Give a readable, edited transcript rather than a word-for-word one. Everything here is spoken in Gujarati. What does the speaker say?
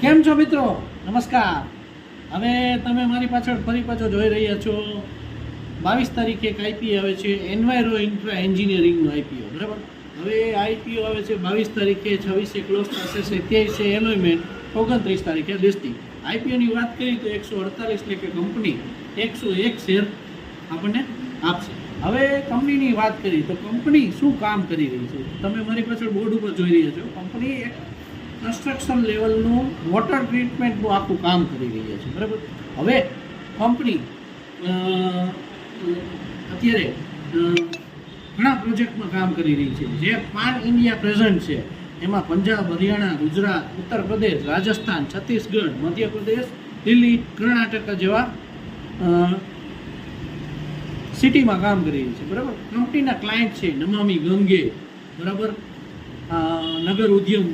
કેમ છો મિત્રો? નમસ્કાર. હવે તમે મારી પાછળ ફરી પાછો જોઈ રહ્યા છો 22 તારીખે એક આઈપીઓ આવે છે, એન્વાયરો ઇન્ફ્રા એન્જિનિયરિંગનો આઈપીઓ. બરાબર. હવે આઈપીઓ આવે છે 22 તારીખે, 26 ક્લોઝ થશે, 27 એલોઇમેન્ટ, 29 તારીખે લિસ્ટિંગ. આઈપીઓની વાત કરીએ તો 148 એટલે કે કંપની 101 શેર આપણને આપશે. હવે કંપનીની વાત કરીએ તો કંપની શું કામ કરી રહી છે, તમે મારી પાછળ બોર્ડ ઉપર જોઈ રહ્યા છો. કંપની એક કન્સ્ટ્રક્શન લેવલનું વોટર ટ્રીટમેન્ટનું આખું કામ કરી રહ્યા છે. બરાબર. હવે કંપની અત્યારે ઘણા પ્રોજેક્ટમાં કામ કરી રહી છે જે પાન ઇન્ડિયા પ્રેઝન્ટ છે. એમાં પંજાબ, હરિયાણા, ગુજરાત, ઉત્તર પ્રદેશ, રાજસ્થાન, છત્તીસગઢ, મધ્યપ્રદેશ, દિલ્હી, કર્ણાટક જેવા સિટીમાં કામ કરી રહી છે. બરાબર. કંપનીના ક્લાયન્ટ છે નમામી ગંગે, બરાબર, નગર ઉદ્યમ